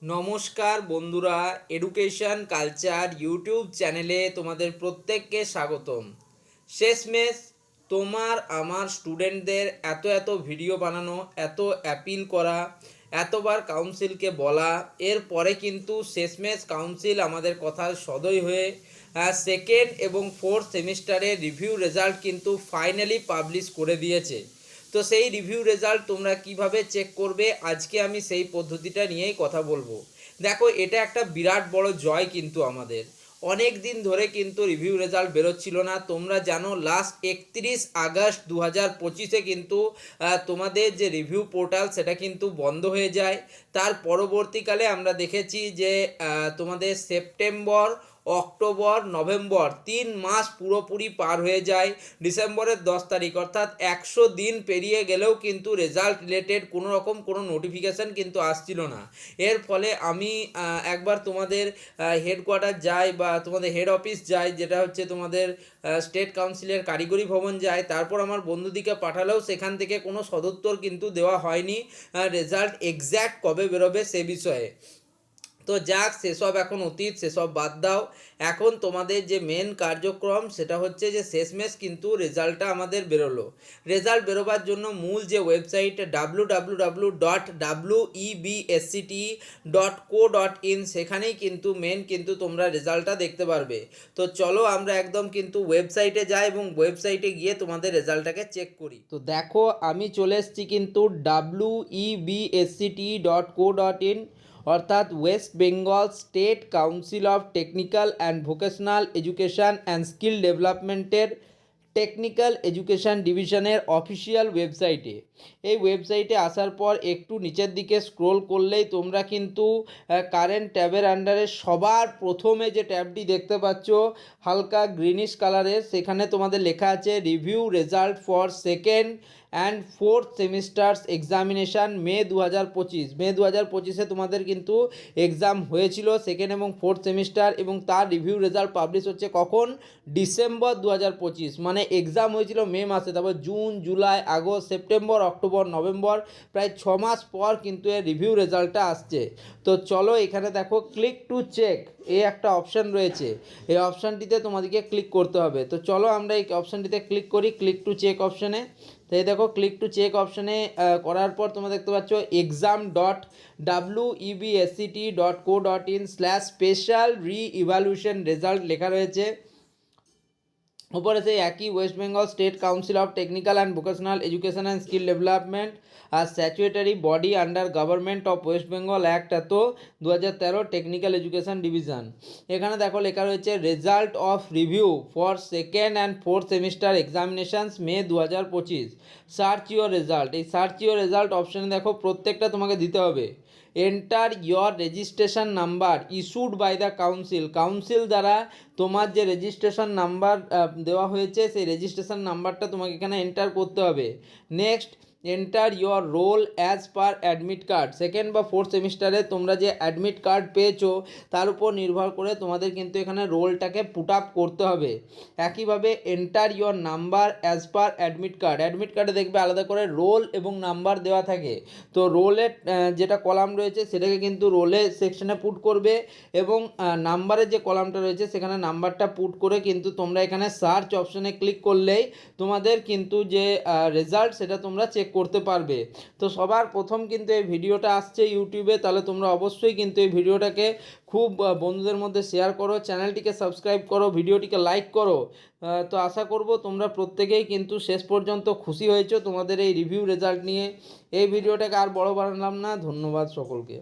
নমস্কার বন্ধুরা, education culture YouTube চ্যানেলে তোমাদের প্রত্যেককে স্বাগতম। শেষমেশ তোমার আমার স্টুডেন্টদের এত ভিডিও বানানো, এত অ্যাপিল করা, এতবার কাউন্সিলকে বলা, এরপরে কিন্তু শেষমেশ কাউন্সিল আমাদের কথার সদয় হয়ে সেকেন্ড এবং ফোর্থ সেমিস্টারের রিভিউ রেজাল্ট কিন্তু ফাইনালি পাবলিশ করে দিয়েছে। তো সেই রিভিউ রেজাল্ট তোমরা কিভাবে চেক করবে, আজকে আমি সেই পদ্ধতিটা নিয়েই কথা বলবো। দেখো, এটা একটা বিরাট বড় জয় কিন্তু আমাদের। অনেক দিন ধরে কিন্তু রিভিউ রেজাল্ট বেরোচ্ছিল না। তোমরা জানো লাস্ট 31 আগস্ট 2025-এ কিন্তু তোমাদের যে রিভিউ পোর্টাল সেটা কিন্তু বন্ধ হয়ে যায়। তার পরবর্তীকালে আমরা দেখেছি যে তোমাদের সেপ্টেম্বর, অক্টোবর, নভেম্বর 3 মাস পুরোপুরি পার হয়ে যায়। ডিসেম্বরের 10 তারিখ অর্থাৎ 100 দিন পেরিয়ে গেলেও কিন্তু রেজাল্ট রিলেটেড কোনো রকম কোনো নোটিফিকেশান কিন্তু আসছিল না। এর ফলে আমি একবার তোমাদের হেডকোয়ার্টার যাই বা তোমাদের হেড অফিস যাই, যেটা হচ্ছে তোমাদের স্টেট কাউন্সিলের কারিগরি ভবন যায়, তারপর আমার বন্ধুদিকে পাঠালেও সেখান থেকে কোনো সদুত্তর কিন্তু দেওয়া হয়নি রেজাল্ট এক্স্যাক্ট কবে বেরোবে সে বিষয়ে। তো যাক, সেসব এখন অতীত, সেসব বাদ দাও। এখন তোমাদের যে মেন কার্যক্রম সেটা হচ্ছে যে শেষমেশ কিন্তু রেজাল্টটা আমাদের বেরোলো। রেজাল্ট বেরোবার জন্য মূল যে ওয়েবসাইট www.websct.co.in সেখানেই কিন্তু মেন কিন্তু তোমরা রেজাল্টটা দেখতে পারবে। তো চলো আমরা একদম কিন্তু ওয়েবসাইটে যাই এবং ওয়েবসাইটে গিয়ে তোমাদের রেজাল্টটাকে চেক করি। তো দেখো, আমি চলে এসেছি কিন্তু websct.co.in, অর্থাৎ West Bengal State Council of technical and vocational education and skill ডেভেলপমেন্টের টেকনিক্যাল এডুকেশান ডিভিশনের অফিসিয়াল ওয়েবসাইটে। এই ওয়েবসাইটে আসার পর একটু নিচের দিকে স্ক্রোল করলেই তোমরা কিন্তু কারেন্ট ট্যাবের আন্ডারে সবার প্রথমে যে ট্যাবটি দেখতে পাচ্ছ হালকা গ্রিনিশ কালারের, সেখানে তোমাদের লেখা আছে review result for second and fourth semesters examination May 2025। May 2025-এ তোমাদের কিন্তু এক্সাম হয়েছিল সেকেন্ড এবং ফোর্থ সেমিস্টার, এবং তার রিভিউ রেজাল্ট পাবলিশ হচ্ছে কখন? ডিসেম্বর 2025। মানে এক্সাম হয়েছিল মে মাসে, তারপর June, July, August, September, October, November, প্রায় 6 মাস পর কিন্তু এর রিভিউ রেজাল্টটা আসছে। তো চলো, এখানে দেখো ক্লিক টু চেক এই একটা অপশান রয়েছে, এই অপশানটিতে তোমাদেরকে ক্লিক করতে হবে। তো চলো আমরা এই অপশানটিতে ক্লিক করি, ক্লিক টু চেক অপশানে। তো এই দেখো, ক্লিক টু চেক অপশানে করার পর তোমরা দেখতে পাচ্ছ exam.websct.co.in/special re-evaluation রেজাল্ট লেখা রয়েছে। উপরে সেই একই West Bengal State Council of technical and vocational education and skill development আর statutory body under government of West Bengal act 2013 technical education division. এখানে দেখো লেখা রয়েছে result of review for second and fourth semester examinations May 2025, search your result. এই search your result অপশানে দেখো প্রত্যেকটা তোমাকে দিতে হবে। Enter your registration number issued by the council. Council দ্বারা তোমার যে রেজিস্ট্রেশন নাম্বার দেওয়া হয়েছে সেই রেজিস্ট্রেশন নাম্বারটা তোমাকে এখানে এন্টার করতে হবে। Next, enter your roll as per admit card. Second বা ফোর্থ সেমিস্টারে তোমরা যে অ্যাডমিট কার্ড পেয়েছো তার উপর নির্ভর করে তোমাদের কিন্তু এখানে রোলটাকে পুট আপ করতে হবে। একইভাবে enter your number as per admit card. Admit কার্ডে দেখবে আলাদা করে রোল এবং নাম্বার দেওয়া থাকে। তো রোলের যেটা কলাম রয়েছে সেটাকে কিন্তু রোলের সেকশনে পুট করবে, এবং নাম্বারের যে কলামটা রয়েছে সেখানে নাম্বারটা পুট করে কিন্তু তোমরা এখানে সার্চ অপশনে ক্লিক করলেই তোমাদের কিন্তু যে রেজাল্ট সেটা তোমরা চেক করতে পারবে। তো সবার প্রথম কিন্তু এই ভিডিওটা আসছে ইউটিউবে, তাহলে তোমরা অবশ্যই কিন্তু এই ভিডিওটাকে খুব বন্ধুদের মধ্যে শেয়ার করো, চ্যানেলটিকে সাবস্ক্রাইব করো, ভিডিওটিকে লাইক করো। তো আশা করব তোমরা প্রত্যেকেই কিন্তু শেষ পর্যন্ত খুশি হয়েছো তোমাদের এই রিভিউ রেজাল্ট নিয়ে। এই ভিডিওটাকে আর বড় বানালাম না, ধন্যবাদ সকলকে।